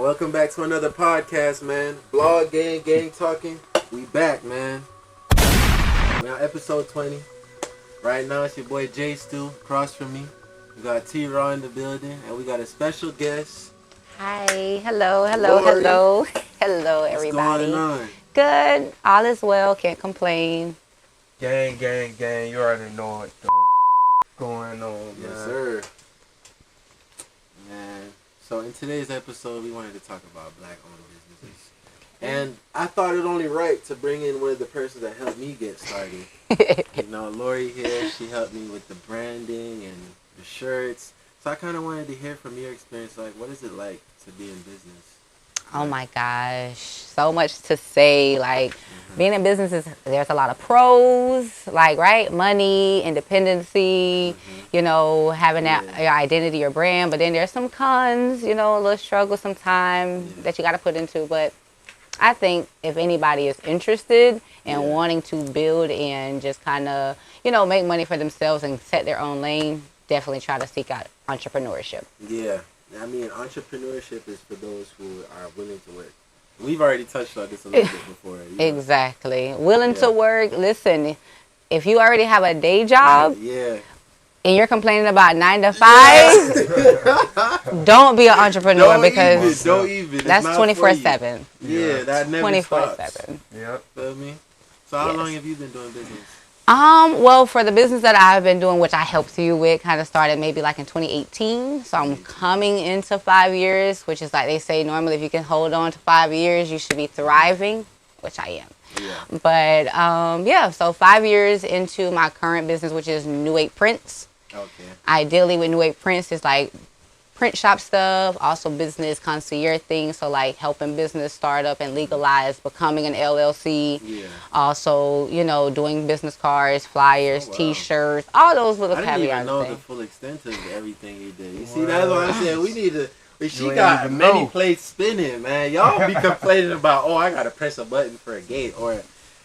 welcome back to another podcast, man. Blog gang talking. We back, man. We on episode 20. Right now, it's your boy Jay Stu across from me. We got T-Raw in the building, and we got a special guest. Hi, hello, Lori. hello, everybody. What's going on? Good, all is well, can't complain. Gang, you already know what the going on, man. Yes, sir. Man, so in today's episode, we wanted to talk about black-owned businesses. And I thought it only right to bring in one of the persons that helped me get started. You know, Lori here, she helped me with the branding and the shirts. So I kind of wanted to hear from your experience, like, what is it like to be in business? Oh my gosh, so much to say. Like, being in business there's a lot of pros, like, right? Money, independency, you know, having that your identity, your brand. But then there's some cons, you know, a little struggle sometimes that you got to put into. But I think if anybody is interested in wanting to build and just kind of, you know, make money for themselves and set their own lane, definitely try to seek out entrepreneurship. Yeah. I mean, entrepreneurship is for those who are willing to work. We've already touched on this a little bit before. Exactly. Willing to work. Listen, if you already have a day job and you're complaining about 9 to 5, don't be an entrepreneur because that's 24/7. Yeah, that never 24/7. Yep. Feel me? So how long have you been doing business? Well, for the business that I've been doing, which I helped you with, kind of started maybe like in 2018. So I'm coming into 5 years, which is like they say normally if you can hold on to 5 years, you should be thriving, which I am. Yeah. But so 5 years into my current business, which is New 8 Prints. Okay. Ideally with New 8 Prints is like print shop stuff, also business concierge things, so like helping business start up and legalize, becoming an LLC. Yeah. Also, you know, doing business cards, flyers, T-shirts, all those little caveats. I didn't even know the full extent of everything you did. You see, that's why I said we need to. She got many plates spinning, man. Y'all be complaining about, I gotta press a button for a gate, or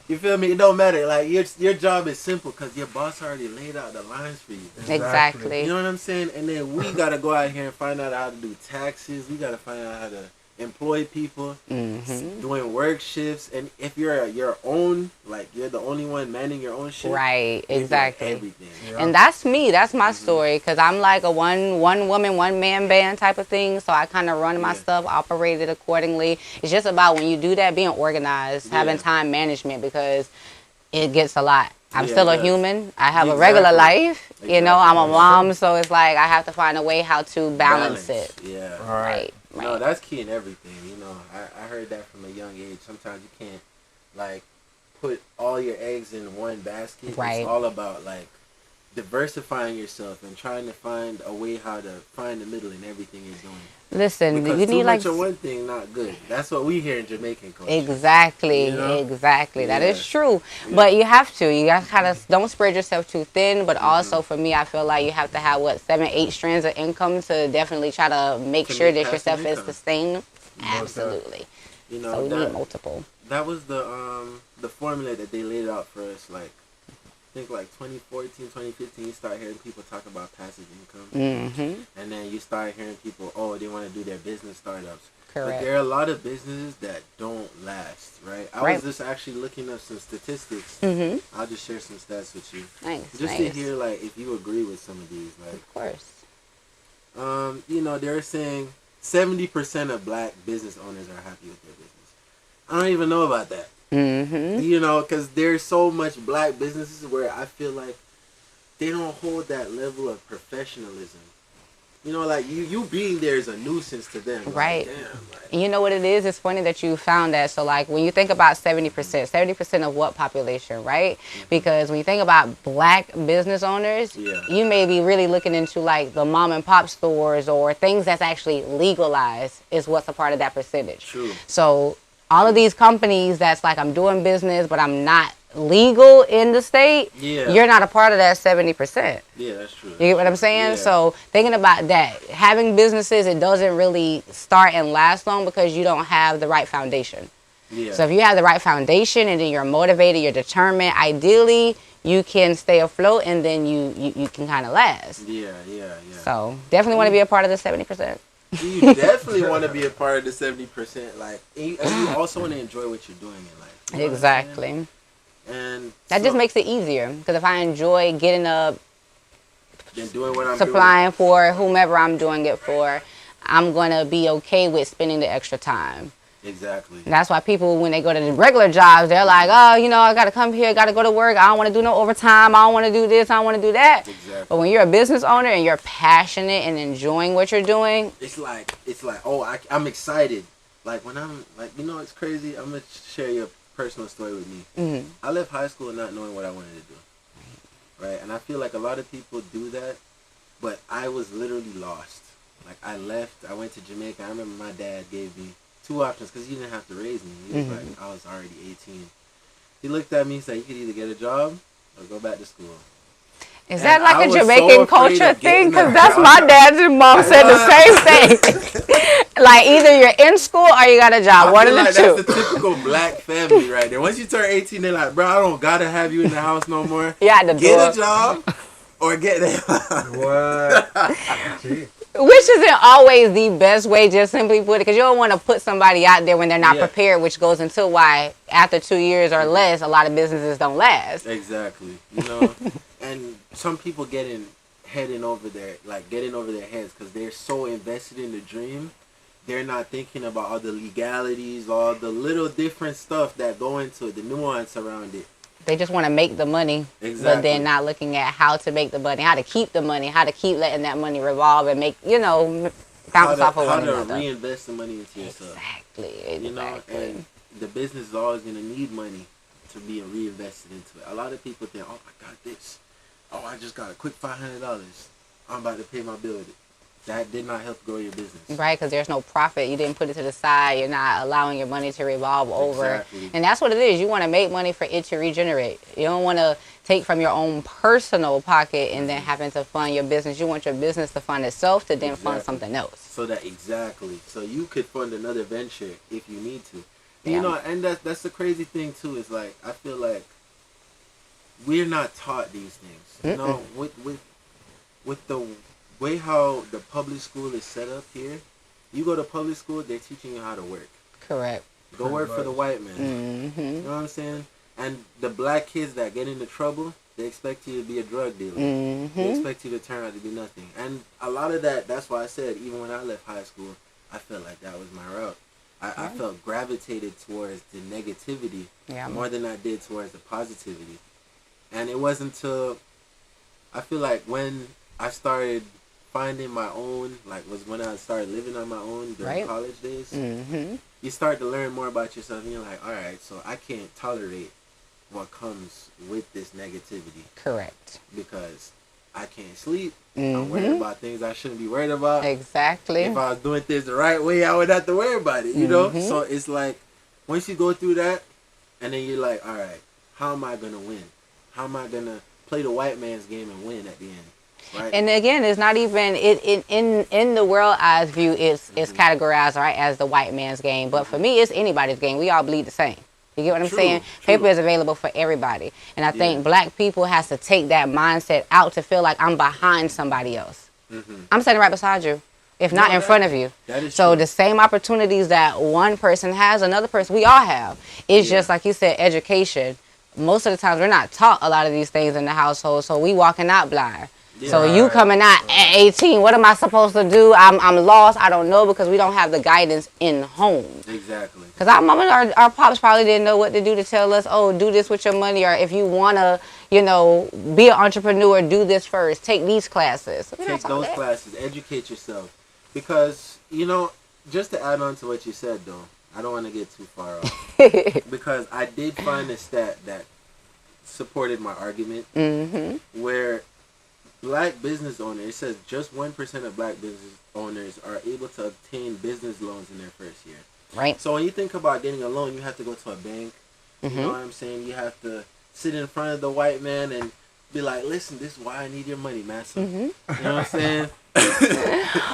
you feel me? It don't matter. Like your job is simple because your boss already laid out the lines for you. Exactly. You know what I'm saying? And then we gotta go out here and find out how to do taxes. We gotta find out how to employ people, doing work shifts. And if you're your own, like you're the only one manning your own shit. Right. Exactly. Everything. Yeah. And that's me. That's my story. Because I'm like a one woman, one man band type of thing. So I kind of run my stuff, operate it accordingly. It's just about when you do that, being organized, having time management, because it gets a lot. I'm still a human. I have a regular life. You know, I'm a mom. So it's like I have to find a way how to balance it. Yeah. Right. No, that's key in everything. You know, I heard that from a young age. Sometimes you can't, like, put all your eggs in one basket. Right. It's all about, like, diversifying yourself and trying to find a way how to find the middle in everything you're doing. Listen, because you need much of one thing, not good. That's what we hear in Jamaican culture. Exactly, you know? Exactly. That is true. Yeah. But you have to. You got to kind of don't spread yourself too thin. But also, for me, I feel like you have to have 7-8 strands of income to definitely try to make sure that yourself is sustained. Absolutely. You know, so we need multiple. That was the formula that they laid out for us, like. I think like 2014, 2015, you start hearing people talk about passive income. And then you start hearing people, they want to do their business startups. Correct. But there are a lot of businesses that don't last, right? I was just actually looking up some statistics. I'll just share some stats with you. Just to hear, like, if you agree with some of these. Like, of course. You know, they're saying 70% of black business owners are happy with their business. I don't even know about that. You know, because there's so much black businesses where I feel like they don't hold that level of professionalism. You know, like you being there is a nuisance to them. Right. Like, damn, like, you know what it is? It's funny that you found that. So, like, when you think about 70% of what population, right? Because when you think about black business owners, you may be really looking into, like, the mom and pop stores or things that's actually legalized is what's a part of that percentage. True. So all of these companies that's like, I'm doing business, but I'm not legal in the state, you're not a part of that 70%. Yeah, that's true. You get what I'm saying? So thinking about that, having businesses, it doesn't really start and last long because you don't have the right foundation. Yeah. So if you have the right foundation and then you're motivated, you're determined, ideally you can stay afloat and then you can kind of last. Yeah. So definitely want to be a part of the 70%. You definitely want to be a part of the 70%. Like, and you also want to enjoy what you're doing in life. You know Exactly. And That just makes it easier. Because if I enjoy getting up, then doing what I'm supplying for whomever I'm doing it for, I'm going to be okay with spending the extra time. Exactly. And that's why people, when they go to the regular jobs, they're like, oh, you know, I got to come here, got to go to work. I don't want to do no overtime. I don't want to do this. I don't want to do that. Exactly. But when you're a business owner and you're passionate and enjoying what you're doing, it's like, oh, I'm excited. Like when I'm like, you know, it's crazy. I'm going to share your personal story with me. mm-hmm. I left high school not knowing what I wanted to do. Right. And I feel like a lot of people do that, but I was literally lost. Like I left, I went to Jamaica. I remember my dad gave me 2 options because he didn't have to raise me. He was like, I was already 18. He looked at me and said, you could either get a job or go back to school. Is that like a Jamaican culture thing? Because that's my dad and mom said the same thing. Like either you're in school or you got a job. One of the two. That's the typical black family right there. Once you turn 18, they're like, bro, I don't got to have you in the house no more. Yeah, the Get a job or get the What? Which isn't always the best way, just simply put it, because you don't want to put somebody out there when they're not prepared, which goes into why after 2 years or less, a lot of businesses don't last. Exactly. You know, and some people getting over their heads because they're so invested in the dream, they're not thinking about all the legalities, all the little different stuff that go into it, the nuance around it. They just want to make the money, but they're not looking at how to make the money, how to keep the money, how to keep letting that money revolve and make, you know, bounce off of one another. How to reinvest the money into yourself. Exactly. You know, and the business is always going to need money to be reinvested into it. A lot of people think, oh, I got this. Oh, I just got a quick $500. I'm about to pay my bill with it. That did not help grow your business. Right, because there's no profit. You didn't put it to the side. You're not allowing your money to revolve over. Exactly. And that's what it is. You want to make money for it to regenerate. You don't want to take from your own personal pocket and then having to fund your business. You want your business to fund itself to then fund something else. So you could fund another venture if you need to. And, you know, and that's the crazy thing, too, is like, I feel like we're not taught these things. You know, with the way how the public school is set up here, you go to public school, they're teaching you how to work. Correct. Go work for the white man. Mm-hmm. You know what I'm saying? And the black kids that get into trouble, they expect you to be a drug dealer. Mm-hmm. They expect you to turn out to be nothing. And a lot of that's why I said, even when I left high school, I felt like that was my route. I felt gravitated towards the negativity more than I did towards the positivity. And it wasn't until, I feel like when I started finding my own, like was when I started living on my own during college days, you start to learn more about yourself and you're like, all right, so I can't tolerate what comes with this negativity. Correct. Because I can't sleep. I'm worried about things I shouldn't be worried about. Exactly. If I was doing things the right way, I would have to worry about it, you know? So it's like, once you go through that, and then you're like, all right, how am I going to win? How am I going to play the white man's game and win at the end? Right. And again, it's not even in the world eyes view. It's categorized as the white man's game, but for me, it's anybody's game. We all bleed the same. You get what I'm saying? Paper is available for everybody, and I think black people has to take that mindset out to feel like I'm behind somebody else. I'm sitting right beside you, if not in front of you. That is so true. the same opportunities that one person has, another person, we all have. It's just like you said, education. Most of the times, we're not taught a lot of these things in the household, so we walking out blind. Yeah. So you coming out at 18, what am I supposed to do? I'm lost. I don't know because we don't have the guidance in home. Exactly. Because our mama, our pops probably didn't know what to do to tell us, oh, do this with your money, or if you want to, you know, be an entrepreneur, do this first. Take these classes. Take those classes. Educate yourself. Because, you know, just to add on to what you said, though, I don't want to get too far off. Because I did find a stat that supported my argument where black business owners, it says just 1% of black business owners are able to obtain business loans in their first year. Right. So when you think about getting a loan, you have to go to a bank. You know what I'm saying? You have to sit in front of the white man and be like, listen, this is why I need your money, massa. You know what I'm saying?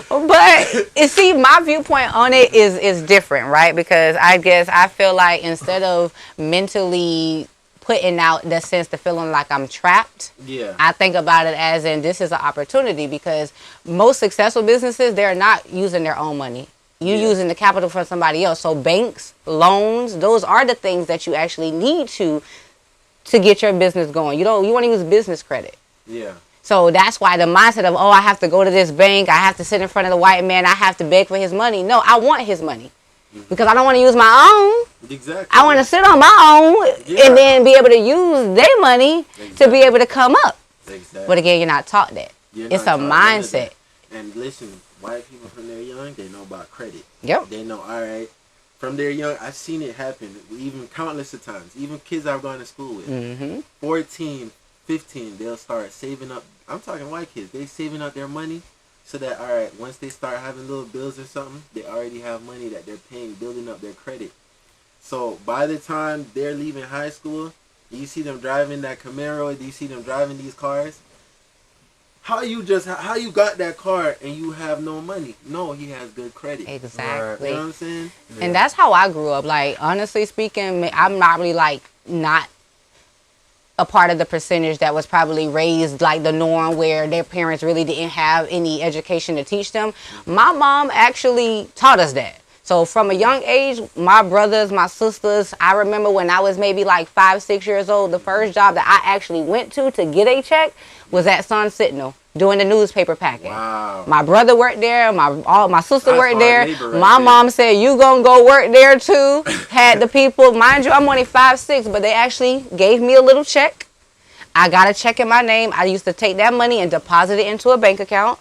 But you see, my viewpoint on it is different, right? Because I guess I feel like instead of mentally putting out the sense of feeling like I'm trapped. Yeah. I think about it as in this is an opportunity, because most successful businesses, they're not using their own money. You're using the capital from somebody else. So banks, loans, those are the things that you actually need to get your business going. You want to use business credit. Yeah. So that's why the mindset of, oh, I have to go to this bank, I have to sit in front of the white man, I have to beg for his money. No, I want his money. Because I don't want to use my own. Exactly. I want to sit on my own and then be able to use their money to be able to come up. Exactly. But again, you're not taught that. It's a mindset. And listen, white people from they're young, they know about credit. Yep. They know, all right, from their young, I've seen it happen, even countless of times. Even kids I've gone to school with, 14, 15, they'll start saving up. I'm talking white kids. They saving up their money so that, all right, once they start having little bills or something, they already have money that they're paying, building up their credit. So by the time they're leaving high school, you see them driving that Camaro, you see them driving these cars. How you got that car and you have no money? No, he has good credit. Exactly. You know what I'm saying? And that's how I grew up. Like, honestly speaking, I'm probably like not a part of the percentage that was probably raised like the norm, where their parents really didn't have any education to teach them. My mom actually taught us that. So from a young age, my brothers, my sisters, I remember when I was maybe like 5, 6 years old, the first job that I actually went to get a check was at Sun Sentinel doing the newspaper packing. Wow. My brother worked there, my sister worked there. Right my there. mom said, you gonna go work there too. Had the people, mind you, I'm only 5, 6, but they actually gave me a little check. I got a check in my name. I used to take that money and deposit it into a bank account.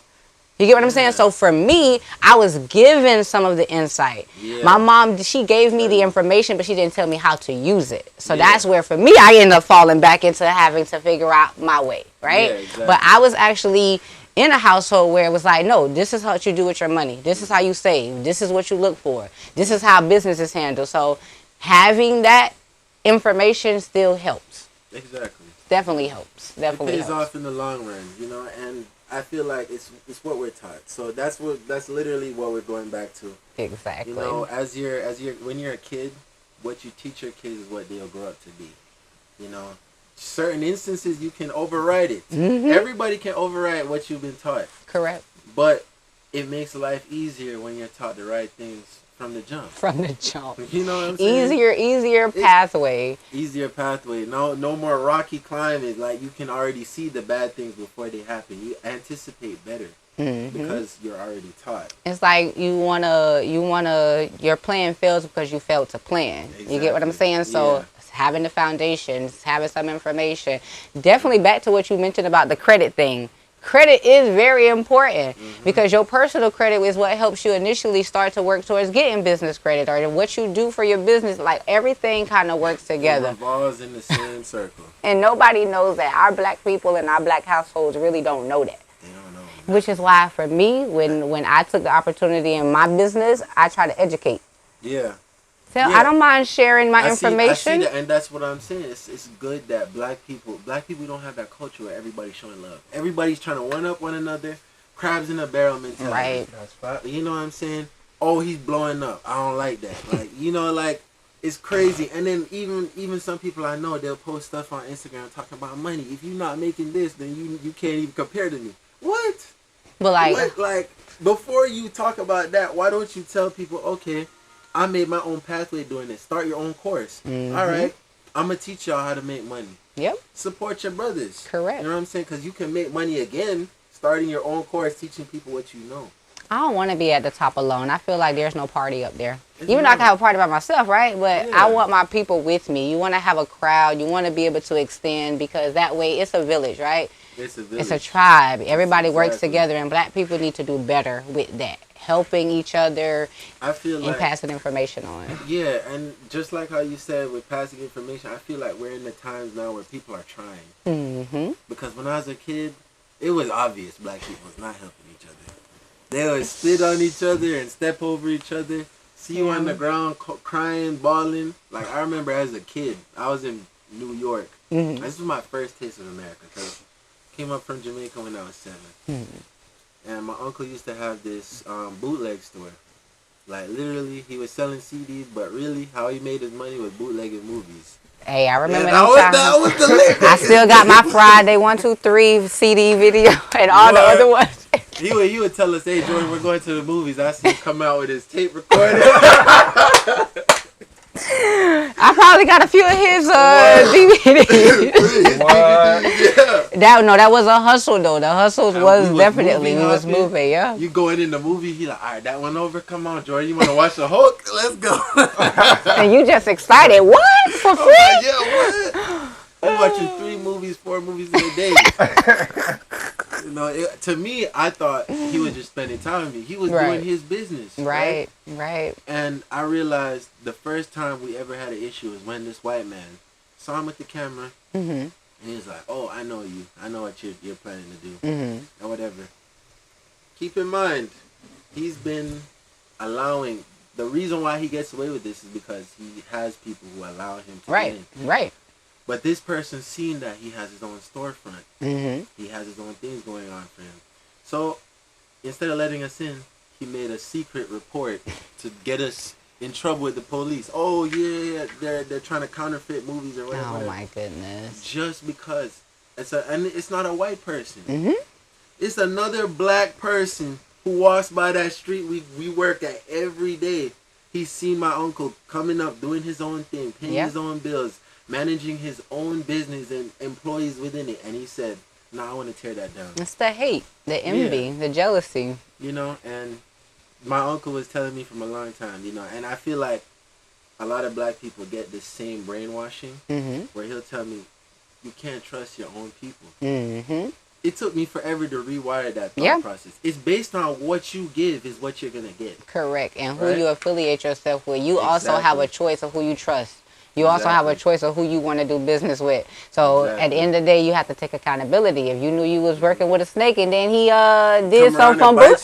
You get what I'm saying? So for me, I was given some of the insight. Yeah. My mom, she gave me the information, but she didn't tell me how to use it. So that's where, for me, I ended up falling back into having to figure out my way, right? Yeah, exactly. But I was actually in a household where it was like, no, this is what you do with your money. This is how you save. This is what you look for. This is how business is handled. So having that information still helps. Exactly. Definitely helps. Definitely it pays helps. off in the long run, and I feel like it's what we're taught. So that's literally what we're going back to. Exactly. When you're a kid, what you teach your kids is what they'll grow up to be. Certain instances you can override it. Everybody can override what you've been taught. Correct. But it makes life easier when you're taught the right things from the jump. You know what I'm saying? Easier pathway. Easier pathway. No more rocky climbing. Like, you can already see the bad things before they happen. You anticipate better because you're already taught. It's like your plan fails because you failed to plan. Exactly. You get what I'm saying? So having the foundations, having some information. Definitely back to what you mentioned about the credit thing. Credit is very important because your personal credit is what helps you initially start to work towards getting business credit, or what you do for your business. Like, everything kind of works together. It revolves in the same circle. And nobody knows that. Our black people and our black households really don't know that. They don't know. Which is why, for me, when I took the opportunity in my business, I try to educate. Yeah. So I don't mind sharing my information. I see that, and that's what I'm saying. It's good that black people don't have that culture where everybody's showing love. Everybody's trying to one up one another, crabs in a barrel mentality. Right. That's right. You know what I'm saying? Oh, he's blowing up. I don't like that. Like, it's crazy. And then even some people I know, they'll post stuff on Instagram talking about money. If you're not making this, then you can't even compare to me. What? But like before you talk about that, why don't you tell people, okay, I made my own pathway doing this. Start your own course. All right. I'm going to teach y'all how to make money. Yep. Support your brothers. Correct. You know what I'm saying? Because you can make money again starting your own course, teaching people what you know. I don't want to be at the top alone. I feel like there's no party up there. Even though I can have a party by myself, right? But I want my people with me. You want to have a crowd. You want to be able to extend, because that way it's a village, right? It's a village. It's a tribe. Everybody works together, and black people need to do better with that. Helping each other, I feel like, and passing information on. Yeah, and just like how you said with passing information, I feel like we're in the times now where people are trying. Because when I was a kid, it was obvious black people was not helping each other. They would spit on each other and step over each other. See you on the ground crying, bawling. Like, I remember as a kid, I was in New York. This was my first taste of America, because I came up from Jamaica when I was 7. And my uncle used to have this bootleg store. Like, literally, he was selling CDs, but really, how he made his money was bootlegging movies. Hey, I remember that was the lyric. I still got my Friday 1, 2, 3 CD video and all the other ones. He would tell us, "Hey, Jordan, we're going to the movies." I see him come out with his tape recorder. I probably got a few of his DVDs. What? That was a hustle though. The hustles was definitely we was moving. Yeah. You going in the movie? He like, all right, that one over. Come on, Jordan. You want to watch the Hulk? Let's go. And you just excited? What for free? Like, yeah, what? I'm watching 3 movies, 4 movies in a day. You know, to me, I thought he was just spending time with me. He was doing his business. Right. And I realized the first time we ever had an issue was when this white man saw him with the camera. Mm-hmm. And he was like, "Oh, I know you. I know what you're planning to do." Mm-hmm. And whatever. Keep in mind, he's been allowing... The reason why he gets away with this is because he has people who allow him to win. Right. But this person seen that he has his own storefront. Mm-hmm. He has his own things going on for him. So instead of letting us in, he made a secret report to get us in trouble with the police. Oh yeah, they're trying to counterfeit movies or whatever. Oh my goodness! Just because and it's not a white person. Mm-hmm. It's another black person who walks by that street we work at every day. He's seen my uncle coming up, doing his own thing, paying his own bills, managing his own business and employees within it, and he said, "No, I want to tear that down." It's the hate, the envy, the jealousy. You know, and my uncle was telling me from a long time, you know, and I feel like a lot of black people get this same brainwashing where he'll tell me, "You can't trust your own people." Mm-hmm. It took me forever to rewire that thought process. It's based on what you give is what you're going to get. Correct. And who you affiliate yourself with. You also have a choice of who you trust. You also have a choice of who you want to do business with. So at the end of the day, you have to take accountability. If you knew you was working with a snake and then he did some fumble,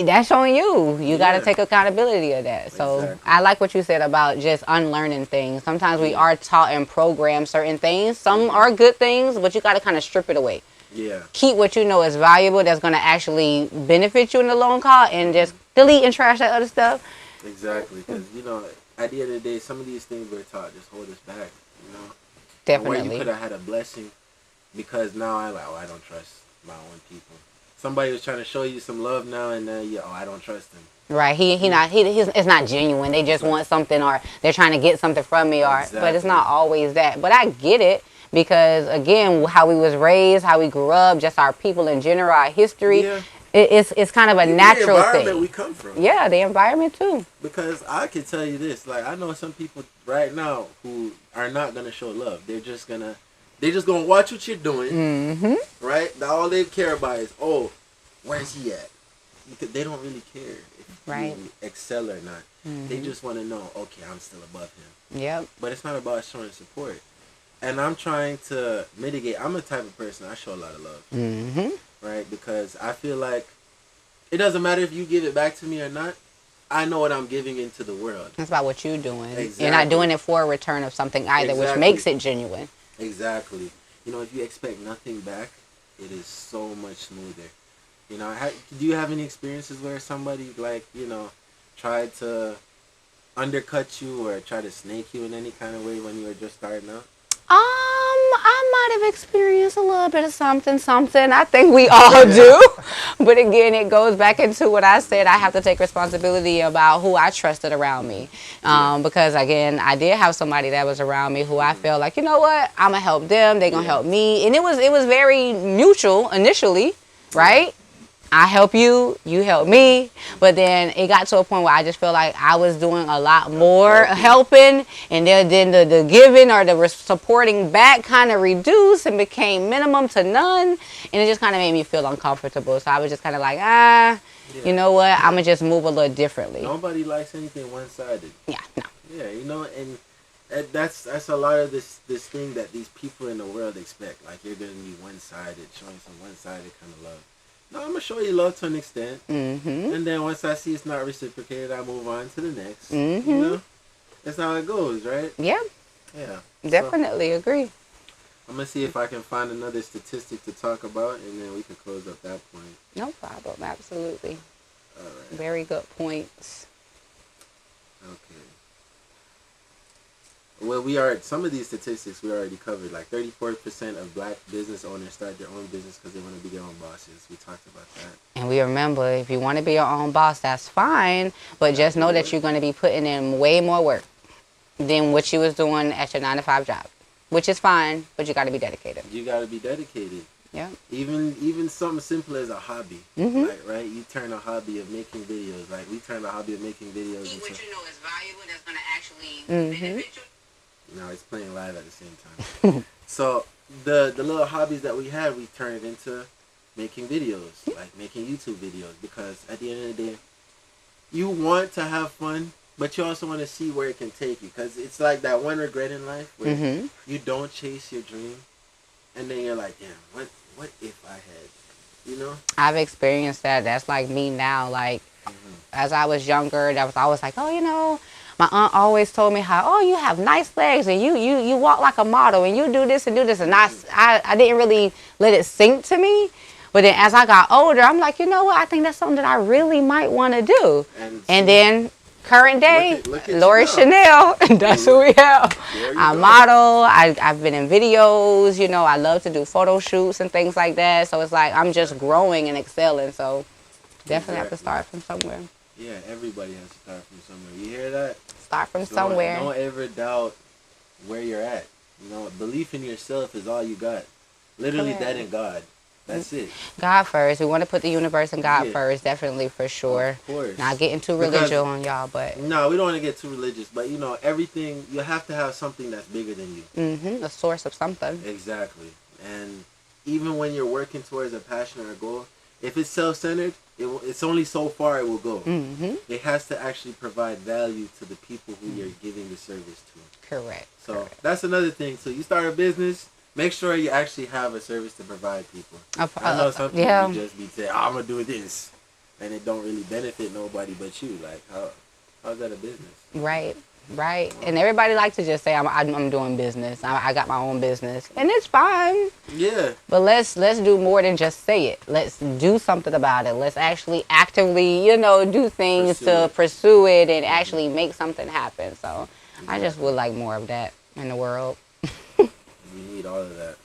that's on you. You got to take accountability of that. So I like what you said about just unlearning things. Sometimes we are taught and programmed certain things. Some are good things, but you got to kind of strip it away. Yeah. Keep what you know is valuable, that's going to actually benefit you in the long haul, and just delete and trash that other stuff. Exactly. Because, you know, at the end of the day, some of these things we're taught just hold us back, you know. Definitely. Where you could have had a blessing, because now I don't trust my own people. Somebody was trying to show you some love now, and then I don't trust him. Right. It's not genuine. They just want something, or they're trying to get something from me, but it's not always that. But I get it, because again, how we was raised, how we grew up, just our people in general, our history. Yeah. It's kind of a natural thing. The thing. environment we come from. Yeah, the environment too. Because I can tell you this, like, I know some people right now who are not gonna show love. They're just gonna watch what you're doing, right? All they care about is, where's he at? Because they don't really care if you excel or not. They just want to know, okay, I'm still above him. Yep. But it's not about showing support. And I'm trying to mitigate. I'm the type of person, I show a lot of love. Right? Because I feel like it doesn't matter if you give it back to me or not. I know what I'm giving into the world. That's about what you're doing. Exactly. You're not doing it for a return of something either, which makes it genuine. Exactly. You know, if you expect nothing back, it is so much smoother. You know, do you have any experiences where somebody, like, you know, tried to undercut you or try to snake you in any kind of way when you were just starting out? I might have experienced a little bit of something. I think we all do. But again, it goes back into what I said. I have to take responsibility about who I trusted around me. Because again, I did have somebody that was around me who I felt like, you know what, I'm gonna help them, they're gonna help me. And it was very mutual initially, right? I help you, you help me. But then it got to a point where I just felt like I was doing a lot more helping, and then the giving or the supporting back kind of reduced and became minimum to none, and it just kind of made me feel uncomfortable. So I was just kind of like, you know what, I'm going to just move a little differently. Nobody likes anything one-sided. Yeah, no. Yeah, you know, and that's a lot of this thing that these people in the world expect. Like, you're going to be one-sided, showing some one-sided kind of love. No, I'm going to show you love to an extent. And then once I see it's not reciprocated, I move on to the next. You know? That's how it goes, right? Yeah. Yeah. Definitely agree. I'm going to see if I can find another statistic to talk about, and then we can close up that point. No problem. Absolutely. All right. Very good points. Okay. Well, some of these statistics we already covered. Like 34% of black business owners start their own business because they want to be their own bosses. We talked about that. And we remember, if you want to be your own boss, that's fine. But just know that you're going to be putting in way more work than what you was doing at your 9-to-5 job, which is fine. But you got to be dedicated. You got to be dedicated. Yeah. Even something simple as a hobby, Mm-hmm. like, right? You turn a hobby of making videos. Like we turned a hobby of making videos into. What you know is valuable. That's going to actually benefit you. No, it's playing live at the same time. So the little hobbies that we had, we turned into making videos, like making YouTube videos, because at the end of the day, you want to have fun, but you also want to see where it can take you, because it's like that one regret in life where you don't chase your dream, and then you're like, damn, what if I had, you know? I've experienced that. That's like me now. Like, as I was younger, that was always like, oh, you know, my aunt always told me how, oh, you have nice legs and you walk like a model and you do this and do this. And I didn't really let it sink to me. But then as I got older, I'm like, you know what? I think that's something that I really might want to do. And then current day, look at Lori Chanel, that's who we have. I go. model. I've been in videos. You know, I love to do photo shoots and things like that. So it's like I'm just growing and excelling. So definitely have to start from somewhere. Yeah, everybody has to start from somewhere. You hear that? Start from somewhere. Don't ever doubt where you're at. You know, belief in yourself is all you got. Literally, that and God. That's it. God first. We want to put the universe and God first, definitely, for sure. Of course. Not getting too religious on y'all, but... No, we don't want to get too religious, but, you know, everything, you have to have something that's bigger than you. A source of something. Exactly. And even when you're working towards a passion or a goal, if it's self-centered, it's only so far it will go. It has to actually provide value to the people who you're giving the service to. Correct. So that's another thing. So you start a business, make sure you actually have a service to provide people. I know some people just be saying, I'm going to do this, and it don't really benefit nobody but you. Like, how's that a business? Right. Right. And everybody likes to just say, I'm doing business. I got my own business. And it's fine. Yeah. But let's do more than just say it. Let's do something about it. Let's actually actively, you know, do things to pursue it and actually make something happen. So I just would like more of that in the world. We need all of that.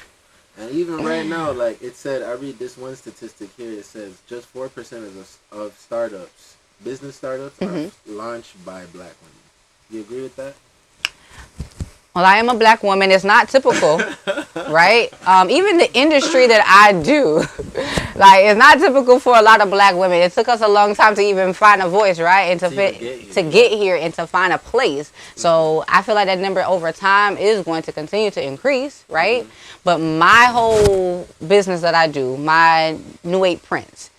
And even right now, like it said, I read this one statistic here. It says just 4% of startups, business startups, are launched by black women. You agree with that? Well, I am a black woman. It's not typical, right? Even the industry that I do, like, it's not typical for a lot of black women. It took us a long time to even find a voice, right? And to get here and to find a place. So I feel like that number over time is going to continue to increase, right? But my whole business that I do, my New 8 prints,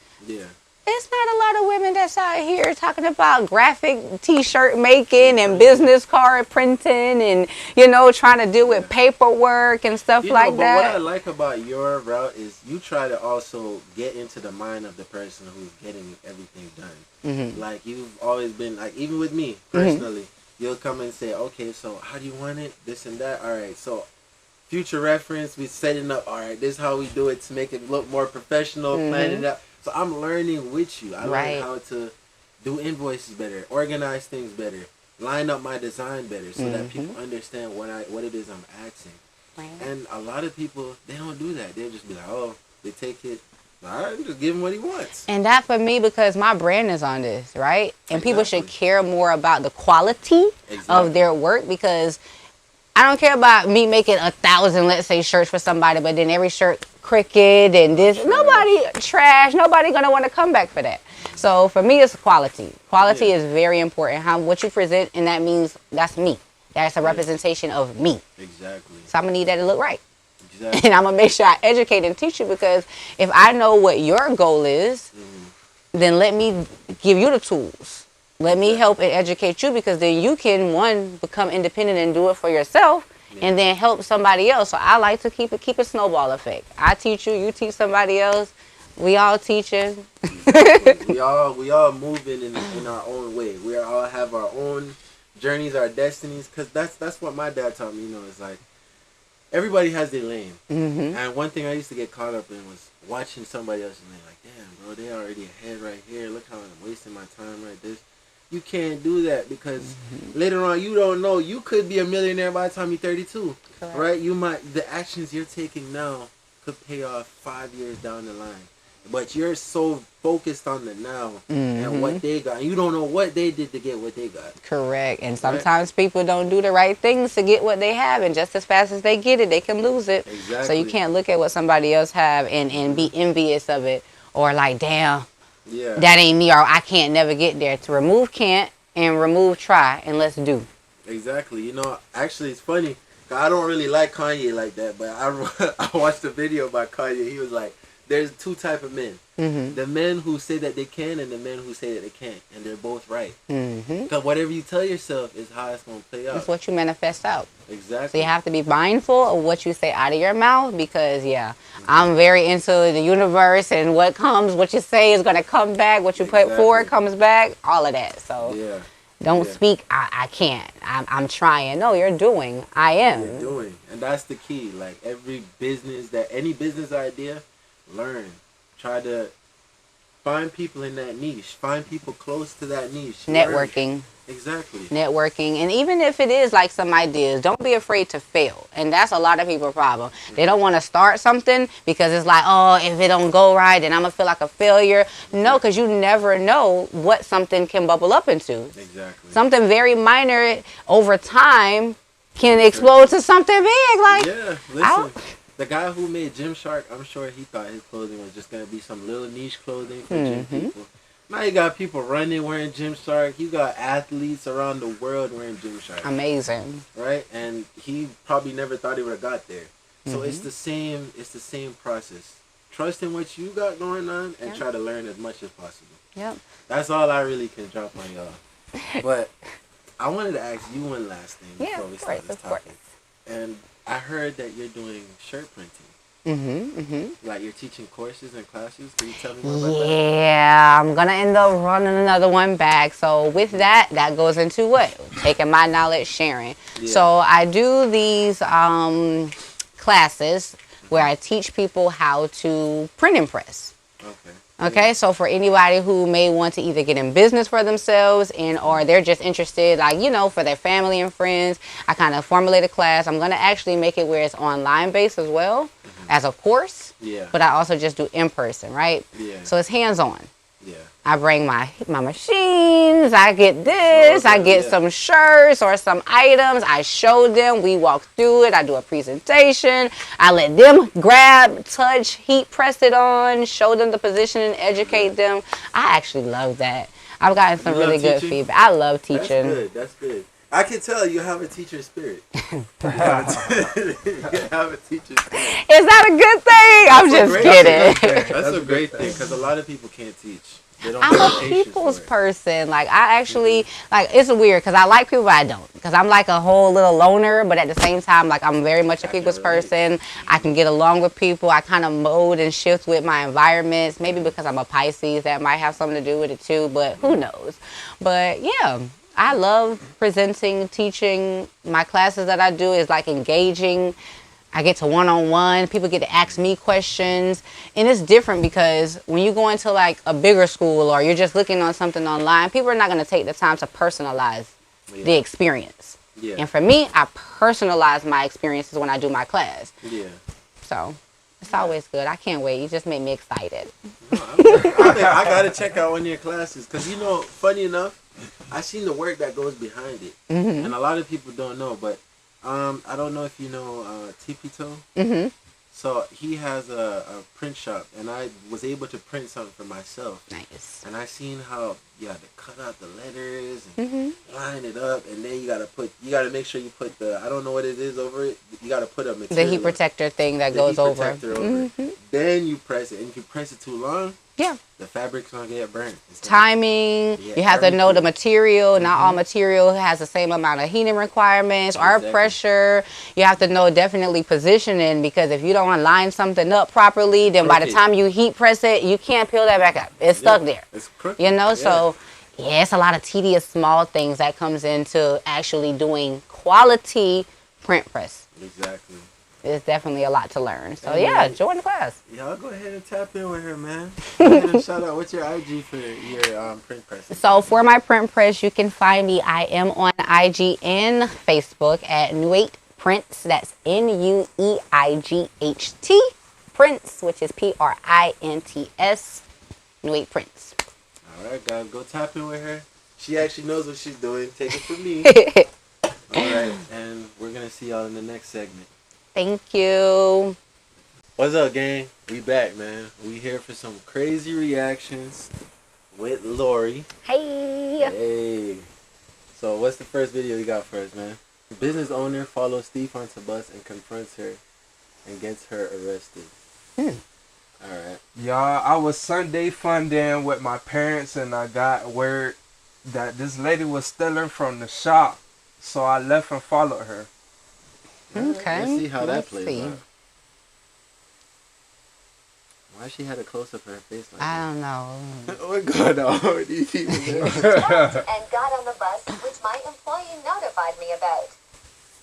it's not a lot of women that's out here talking about graphic t-shirt making and business card printing and, you know, trying to deal with paperwork and stuff like that. But what I like about your route is you try to also get into the mind of the person who's getting everything done. Like, you've always been, like, even with me, personally, you'll come and say, okay, so how do you want it? This and that. All right, so future reference, we're setting up, all right, this is how we do it to make it look more professional, planning it out. So I'm learning with you. I learned how to do invoices better, organize things better, line up my design better, so that people understand what it is I'm asking. And a lot of people, they don't do that. They'll just be like, oh, they take it. All right, just give him what he wants. And that for me, because my brand is on this, right? And people should care more about the quality of their work, because I don't care about me making 1,000, let's say, shirts for somebody, but then every shirt crooked and this. Nobody gonna want to come back for that. So for me, it's quality. Quality is very important. What you present, and that means that's me. That's a representation of me. Exactly. So I'm gonna need that to look right. Exactly. And I'm gonna make sure I educate and teach you, because if I know what your goal is, then let me give you the tools. Let me help and educate you, because then you can, one, become independent and do it for yourself, and then help somebody else. So I like to keep a snowball effect. I teach you, you teach somebody else. We all teaching. we all moving in our own way. We all have our own journeys, our destinies. Because that's what my dad taught me. You know, it's like everybody has their lane. And one thing I used to get caught up in was watching somebody else and they're like, damn, bro, they're already ahead right here. Look how I'm wasting my time right this. You can't do that because later on you don't know. You could be a millionaire by the time you're 32, Correct. right? You might the actions you're taking now could pay off 5 years down the line, but you're so focused on the now and what they got. You don't know what they did to get what they got. Correct. And sometimes people don't do the right things to get what they have, and just as fast as they get it, they can lose it. Exactly. So you can't look at what somebody else have and be envious of it, or like, damn, that ain't me, or I can't never get there. To remove can't and remove try, and let's do. Exactly. You know, actually, it's funny. I don't really like Kanye like that, but I watched a video about Kanye. He was like, there's two type of men. The men who say that they can and the men who say that they can't. And they're both right. Because whatever you tell yourself is how it's going to play out. It's what you manifest out. Exactly. So you have to be mindful of what you say out of your mouth because, I'm very into the universe and what you say is going to come back. What you put forward comes back. All of that. So don't speak, I can't. I'm trying. No, you're doing. I am. You're doing. And that's the key. Like any business idea, learn. Try to find people in that niche. Find people close to that niche. Networking. Learn. Exactly. Networking. And even if it is like some ideas, don't be afraid to fail. And that's a lot of people's problem. They don't want to start something because it's like, oh, if it don't go right, then I'm going to feel like a failure. No, because you never know what something can bubble up into. Exactly. Something very minor over time can explode to something big. Like, listen. The guy who made Gymshark, I'm sure he thought his clothing was just going to be some little niche clothing for gym people. Now you got people running wearing Gymshark. You got athletes around the world wearing Gymshark. Amazing. Right? And he probably never thought he would have got there. So it's the same process. Trust in what you got going on and try to learn as much as possible. Yep. That's all I really can drop on y'all. But I wanted to ask you one last thing before we start this topic. And I heard that you're doing shirt printing. Like you're teaching courses and classes. Can you tell me more about that? Yeah, I'm going to end up running another one back. So with that goes into what? Taking my knowledge, sharing. Yeah. So I do these classes where I teach people how to print and press. Okay, so for anybody who may want to either get in business for themselves or they're just interested, like, for their family and friends, I kind of formulate a class. I'm going to actually make it where it's online based as well as a course. Yeah. But I also just do in person, right? Yeah. So it's hands on. Yeah. I bring my machines, I get this, I get some shirts or some items, I show them, we walk through it, I do a presentation, I let them grab, touch, heat press it on, show them the position and educate them. I actually love that. I've gotten some really good feedback. I love teaching. That's good. I can tell you have a teacher spirit. You have a teacher spirit. Is that a good thing? I'm just kidding. That's a great thing because a lot of people can't teach. I'm a people's person. Like, I actually, like, it's weird because I like people, but I don't. Because I'm like a whole little loner, but at the same time, like, I'm very much a people's person. I can get along with people. I kind of mold and shift with my environments. Maybe because I'm a Pisces, that might have something to do with it too, but who knows. But, yeah, I love presenting, teaching. My classes that I do is, like, engaging. I get to one-on-one. People get to ask me questions. And it's different because when you go into like a bigger school or you're just looking on something online, people are not going to take the time to personalize the experience. Yeah. And for me, I personalize my experiences when I do my class. Yeah. So it's always good. I can't wait. You just made me excited. No, I got to check out one of your classes because, funny enough, I seen the work that goes behind it. And a lot of people don't know, but I don't know if you know Tipito. So he has a print shop, and I was able to print something for myself. Nice. And I seen how you had to cut out the letters and line it up, and then you gotta make sure you put I don't know what it is over it. You gotta put a material. The heat protector thing that goes over. Then you press it, and if you press it too long, the fabric's gonna get burnt. Timing. You have to know the material. Not all material has the same amount of heating requirements or pressure. You have to know definitely positioning because if you don't line something up properly, then by the time you heat press it, you can't peel that back up. It's stuck there. It's crooked. So it's a lot of tedious small things that comes into actually doing quality print press. Exactly. it's definitely a lot to learn. So And, yeah, join the class. Y'all go ahead and tap in with her, man. Go ahead and shout out. What's your IG for your print press? So for my print press, you can find me. I am on IG and Facebook at New 8 Prints. That's NUEIGHT Prints, which is PRINTS. New 8 Prints. All right, guys, go tap in with her. She actually knows what she's doing. Take it from me. All right, and we're gonna see y'all in the next segment. Thank you. What's up, gang? We back, man. We here for some crazy reactions with Lori. Hey. Hey. So what's the first video you got for us, man? The business owner follows thief onto bus and confronts her and gets her arrested. Alright. Y'all, I was Sunday funding with my parents, and I got word that this lady was stealing from the shop. So I left and followed her. Okay. Let's see how that Let's plays see. out. Why she had a close up of her face like I that? don't know. What's going on with these people? And got on the bus, which my employee notified me about.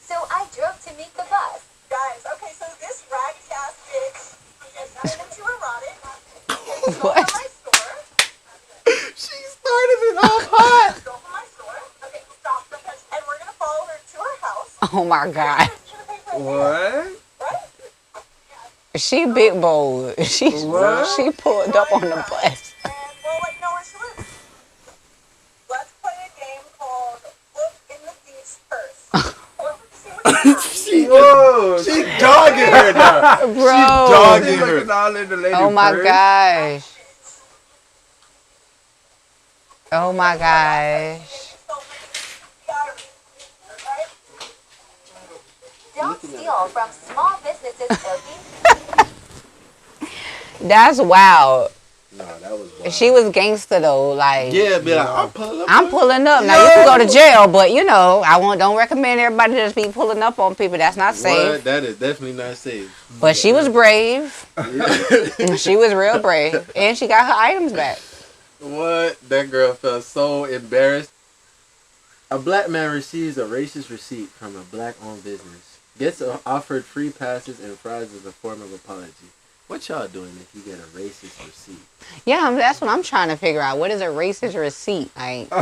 So I drove to meet the bus. Guys, okay, so this raggedy-ass bitch is nothing too erotic. What? My store. She started it off hot. Stole from my store. Okay, stop. And we're going to follow her to her house. Oh my God. What? She big bold. She What? she pulled up on the bus. And we'll let you know where she lives. Let's play a game called Look in the Thief's Purse. See what you have. Whoa! She dogging her now. Bro. dogging She's her. looking all in the lady Oh my purse. gosh. Oh my gosh. Don't steal from small businesses, Talkin. That's wild. No, that was wild. She was gangster though. Like Yeah, be like, I'm pulling up. I'm pulling up. Now you can go to jail, but you know, don't recommend everybody to just be pulling up on people. That's not safe. What? That is definitely not safe. But she was brave. Yeah. She was real brave. And she got her items back. What? That girl felt so embarrassed. A black man receives a racist receipt from a black-owned business. Gets offered free passes and fries as a form of apology. What y'all doing if you get a racist receipt? Yeah, that's what I'm trying to figure out. What is a racist receipt? Like,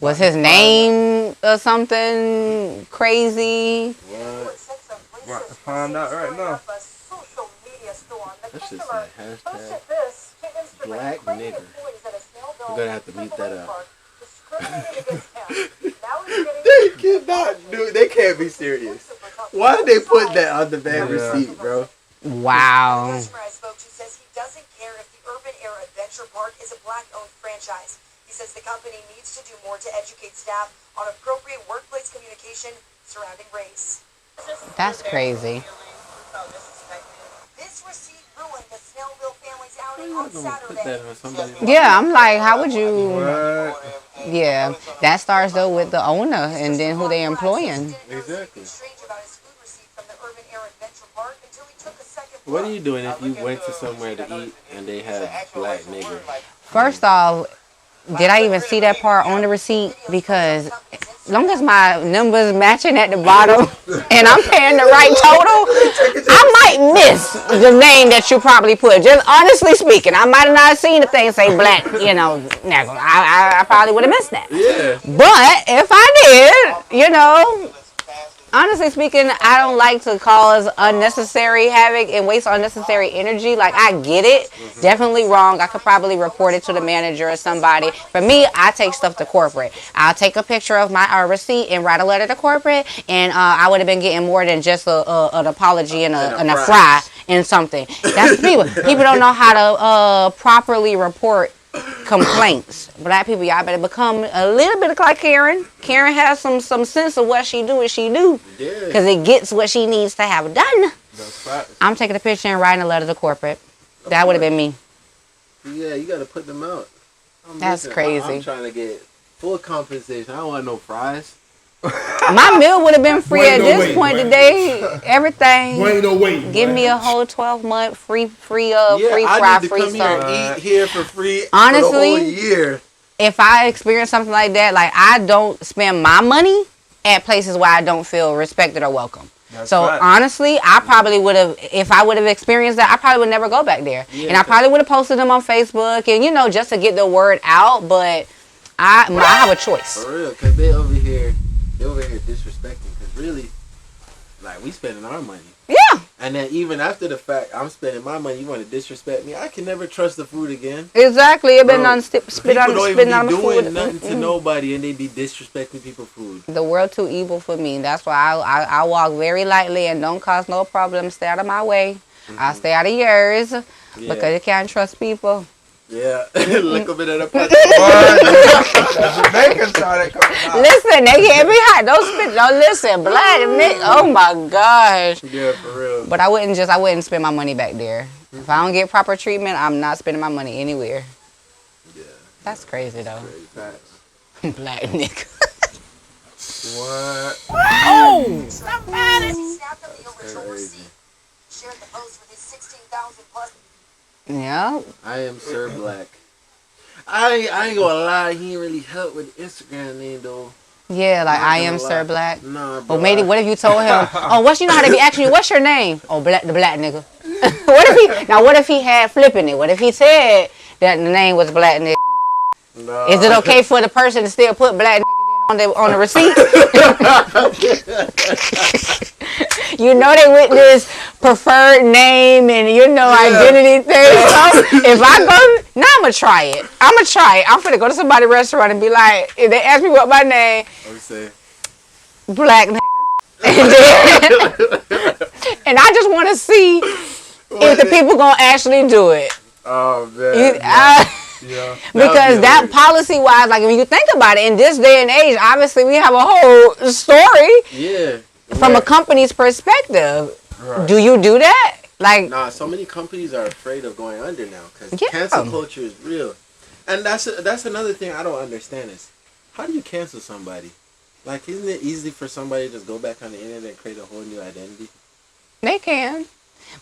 was his name or something crazy? What? Right, find out right now. That shit said hashtag black nigger. We're gonna have to beat that up. They cannot do. They can't be serious. Why did they put that on the bad receipt, bro? Wow. Customer I spoke to says he doesn't care if the Urban Air Adventure Park is a black-owned franchise. He says the company needs to do more to educate staff on appropriate workplace communication surrounding race. That's crazy. This receipt ruined the Snellville family's outing Why on you gonna put that Saturday. on somebody? Yeah, I'm like, how would you? What? Yeah, that starts though with the owner and then who they employing. Exactly. Strange about his food receipt from the Urban Air Adventure Park until he took a second What are look. you doing if you went to somewhere to eat and they had black nigger? First off, did I even see that part on the receipt? Because as long as my numbers matching at the bottom and I'm paying the right total, I might miss the name that you probably put. Just honestly speaking, I might have not seen the thing say black, you know, nigga. I probably would have missed that. Yeah. But if I did, you know, honestly speaking, I don't like to cause unnecessary havoc and waste unnecessary energy. Like, I get it. Definitely wrong. I could probably report it to the manager or somebody. For me, I take stuff to corporate. I'll take a picture of my receipt and write a letter to corporate, and I would have been getting more than just an apology and a fry and something. That's people. People don't know how to properly report complaints. Black people, y'all better become a little bit like Karen. Karen has some sense of what she do. Yeah. Because it gets what she needs to have done. That's facts. I'm taking a picture and writing a letter to corporate. That would have been me. Yeah, you gotta put them out. That's crazy. I'm trying to get full compensation. I don't want no fries. My meal would have been free at this point today. Everything. Give me a whole 12-month free fry, I need to free come here stuff. and eat here for free Honestly, for the whole year. If I experience something like that, like, I don't spend my money at places where I don't feel respected or welcome. So honestly, I probably would have, if I would have experienced that, I probably would never go back there. Yeah, and I probably would have posted them on Facebook and, you know, just to get the word out. But I have a choice. For real, because they over here disrespecting. Because really, like, we spending our money. Yeah. And then even after the fact, I'm spending my money. You want to disrespect me? I can never trust the food again. Exactly. It been on spit on the food. People don't even be doing nothing to nobody, and they be disrespecting people's food. The world too evil for me. That's why I walk very lightly and don't cause no problems. Stay out of my way. I stay out of yours because you can't trust people. Yeah, look a bit of the Jamaican started coming out. Listen, they can't be hot. Don't spit. Don't listen. Black nigga. Oh my gosh. Yeah, for real. But I wouldn't spend my money back there. If I don't get proper treatment, I'm not spending my money anywhere. Yeah. That's crazy though. Crazy. Black nigga. What? Oh! Somebody snapped up the original receipt. Shared the post with his 16,000 plus. Yeah. I am Sir Black. I ain't gonna lie, he ain't really help with the Instagram name though. Yeah, like I am Sir Black. Nah, bro. Or maybe what if you told him, oh, you know how they be asking you, what's your name? Oh, the black nigga. What if he had flipping it? What if he said that the name was black nigga? No. Is it okay for the person to still put black nigga on the receipt? You know they with this preferred name and identity thing. So if I go, now I'm gonna try it. I'm finna go to somebody's restaurant and be like, if they ask me what my name, say black nigga. And I just want to see if the people gonna actually do it. Oh man. Yeah. Because that policy wise, like if you think about it, in this day and age, obviously we have a whole story. Yeah. From a company's perspective. Right. Do you do that? Like, nah, so many companies are afraid of going under now because cancel culture is real. And that's another thing I don't understand is, how do you cancel somebody? Like, isn't it easy for somebody to just go back on the internet and create a whole new identity? They can.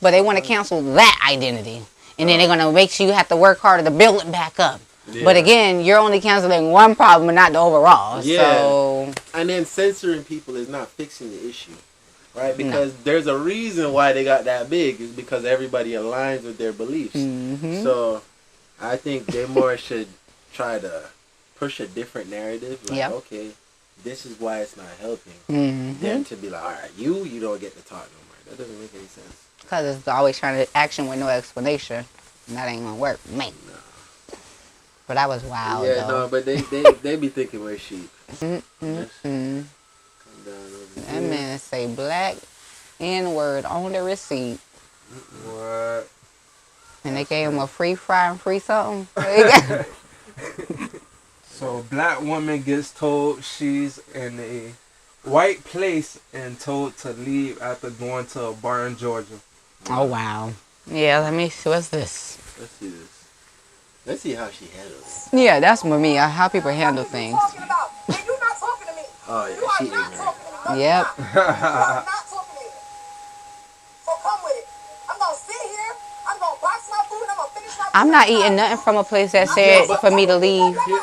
But they want to cancel that identity. And then they're going to make sure you have to work harder to build it back up. Yeah. But again, you're only canceling one problem and not the overall. Yeah. So. And then censoring people is not fixing the issue. Right? Because there's a reason why they got that big. Is because everybody aligns with their beliefs. Mm-hmm. So I think they more should try to push a different narrative. Like, okay, this is why it's not helping. Mm-hmm. Then to be like, all right, you don't get to talk no more. That doesn't make any sense. Because it's always trying to action with no explanation. And that ain't going to work, man. No. But that was wild, though. No, but they be thinking we're sheep. Mm-hmm. That man say black N-word on the receipt. What? And they gave him a free fry and free something. So, black woman gets told she's in a white place and told to leave after going to a bar in Georgia. Oh, wow. Yeah, let me see. What's this? Let's see this. Let's see how she handles it. Yeah, that's for me. How people handle things. You're not talking to me. Oh, yeah, she ignorant. Yep. You are not talking to me. So come with it. I'm going to sit here. I'm going to box my food. I'm going to finish my food. I'm not eating nothing from a place that said for me to leave. Yeah,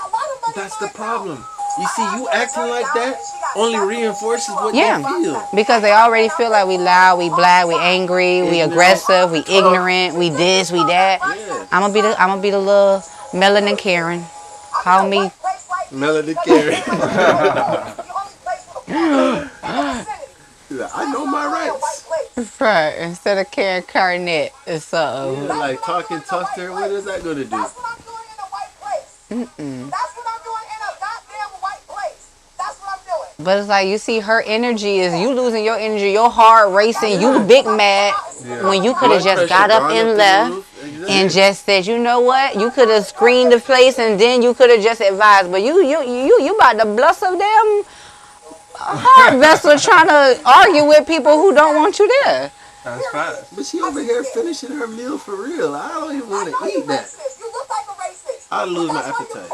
that's the problem. You see, you acting like that only reinforces what they feel. Because they already feel like we loud, we black, we angry, we aggressive, we ignorant, we this, we that. Yeah. I'm gonna be the little melanin Karen. Call me Melanin Karen. I know my rights. Right. Instead of Karen Carnett or something. Yeah, like talk to her. What is that gonna do? That's what I'm doing in a white place. That's what I'm doing in a goddamn white place. That's what I'm doing. But it's like, you see, her energy is, you losing your energy, your heart racing, you big mad when you could have just got up and left and just said, you know what, you could have screened the place and then you could have just advised. But you about to bless a damn heart vessel trying to argue with people who don't want you there. That's fast. But she over here finishing her meal for real. I don't even want to eat that. You look like a racist. I lose my appetite.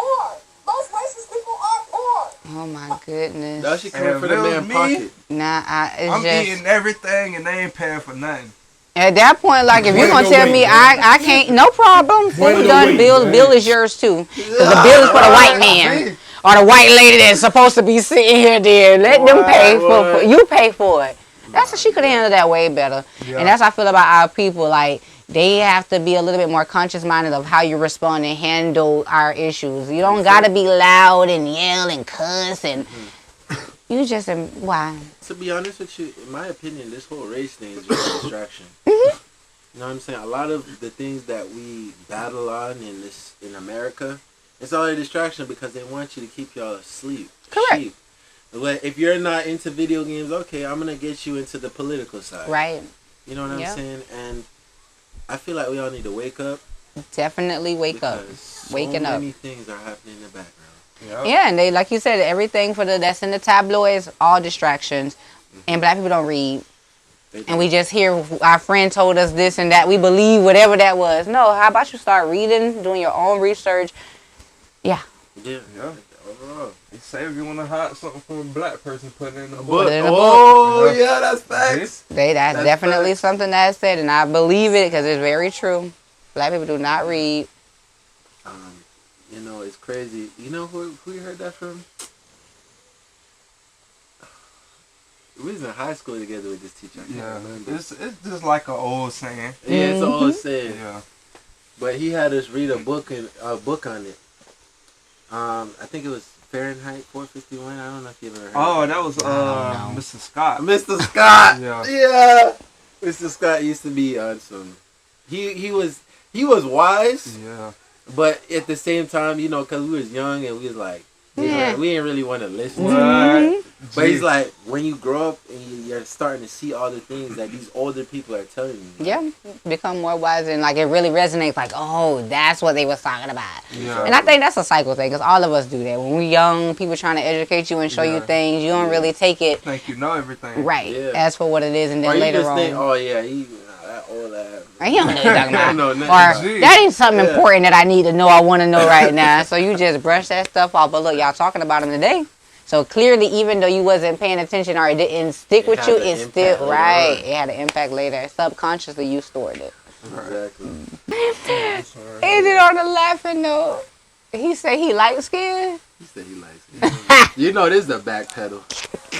Most racist people are poor. Oh my goodness. Now she coming for the man pocket. Nah, I'm eating everything and they ain't paying for nothing. At that point, like, if you're going to tell me I can't, no problem. Food done, bill is yours too. Because the bill is for the white man. Or the white lady that's supposed to be sitting here there. Let them pay for it. You pay for it. She could handle that way better. Yeah. And that's how I feel about our people. Like, they have to be a little bit more conscious minded of how you respond and handle our issues. You don't got to be loud and yell and cuss and you just, why? To be honest with you, in my opinion, this whole race thing is just a distraction. You know what I'm saying? A lot of the things that we battle on in America, it's all a distraction because they want you to keep y'all asleep. Correct. Sheep. Like, if you're not into video games, okay, I'm gonna get you into the political side. Right. You know what I'm saying? And I feel like we all need to wake up. Definitely wake up. Waking up. So many things are happening in the background. Yep. Yeah, and they, like you said, everything that's in the tabloids, all distractions. And black people don't read. And we just hear our friend told us this and that. We believe whatever that was. No, how about you start reading, doing your own research? Yeah. Yeah. Overall, they say if you want to hide something from a black person, put it in a book. Put it in a book. Oh, yeah, that's facts. That's definitely facts. something that's said, and I believe it because it's very true. Black people do not read. You know, it's crazy. You know who you heard that from? We was in high school together with this teacher. I can't remember. It's just like an old saying. Yeah, it's an old saying. Yeah. But he had us read a book on it. I think it was Fahrenheit 451. I don't know if you ever heard. Oh, of that was Mr. Scott. Mr. Scott. Yeah. Mr. Scott used to be on some. He was wise. Yeah. But at the same time, you know, because we was young and we was like, we didn't really want to listen to him. But he's like, when you grow up and you're starting to see all the things that these older people are telling you. Yeah, become more wise and like it really resonates. Like, oh, that's what they was talking about. Yeah. And I think that's a cycle thing because all of us do that. When we're young, people trying to educate you and show you things, you don't really take it. Think you know everything. Right. Yeah. As for what it is, and then Or you later just on. think, oh yeah, that old ass. He don't know what you're talking about. No, Or nothing. that ain't something important that I need to know. I want to know right now. So you just brush that stuff off. But look, y'all talking about him today. So clearly, even though you wasn't paying attention or it didn't stick with you, it's still right. It had an impact later. Subconsciously, you stored it. Exactly. Ended on a laughing note. He said he light skinned. He said he likes it. You know, this is a back pedal.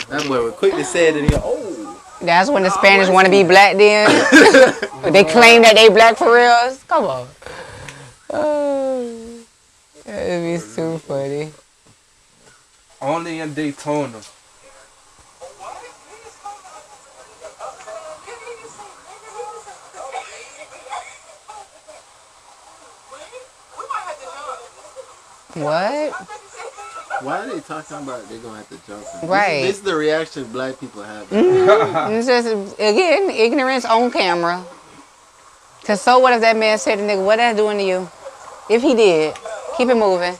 That boy was quick to say it, and he oh. That's when the Spanish want to be black. Then they claim that they black for reals. Come on. Oh, that'd be so funny. Only in Daytona. What? Why are they talking about they're gonna have to jump him? Right. This is the reaction black people have. It's just, again, ignorance on camera. Because so what if that man said to nigga, what that doing to you? If he did, keep it moving.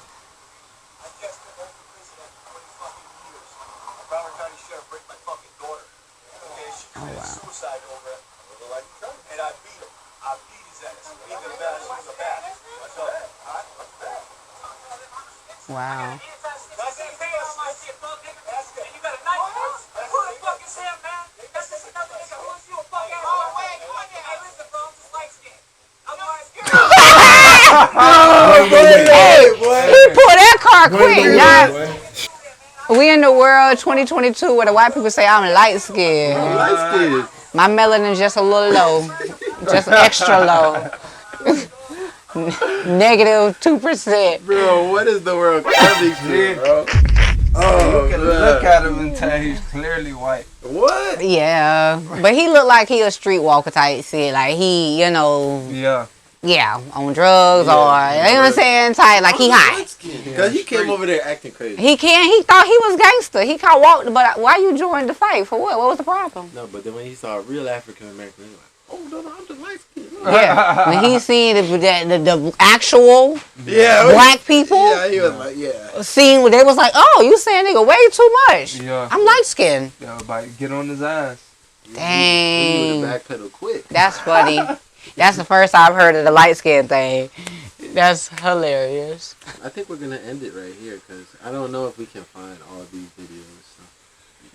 Oh, wow. Wow. He pulled that car quick. We in the world 2022 where the white people say I'm light skinned. Light skin. My melanin's just a little low. Just extra low. Negative 2%. Bro, what is the world coming to, bro? Oh, you can look at him and tell he's clearly white. What? Yeah. But he looked like he a streetwalker type shit. Like he, you know, Yeah. on drugs or, you know what I'm saying? Type, like he high. Because he came over there acting crazy. He thought he was gangster. He can't walk, but why you joined the fight? For what? What was the problem? No, but then when he saw a real African American, he was like, oh, no, I'm the light skin. Yeah. When he seen the actual Yeah. black people, Yeah, he was like, yeah. seeing what they was like, oh, you saying nigga way too much. Yeah. I'm light skinned. Yeah, everybody get on his ass. He Dang. would have backpedal quick. That's funny. That's the first I've heard of the light skin thing. That's hilarious. I think we're going to end it right here because I don't know if we can find all these videos.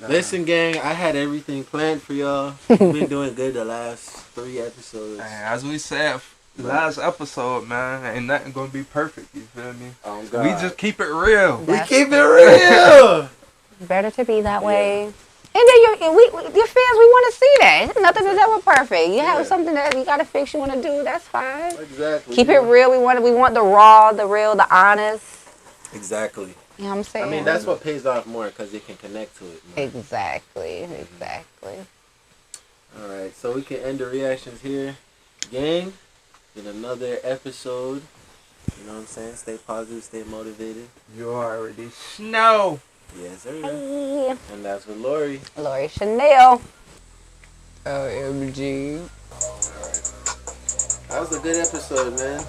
So. Listen, gang, I had everything planned for y'all. We've been doing good the last 3 episodes. As we said, last episode, man, ain't nothing gonna be perfect. You feel me? Oh, God. We just keep it real. We keep it real. Better to be that way. And then your fans, we want to see that. Nothing is ever perfect. You have something that you got to fix, you want to do, that's fine. Exactly. Keep it real. We want the raw, the real, the honest. Exactly. You know what I'm saying? I mean, that's what pays off more because they can connect to it more. Exactly. All right, so we can end the reactions here. Gang, in another episode. You know what I'm saying? Stay positive, stay motivated. You already know. Yes, sir. Hey. And that's with Lori. Lori Chanel. OMG. All right. That was a good episode, man.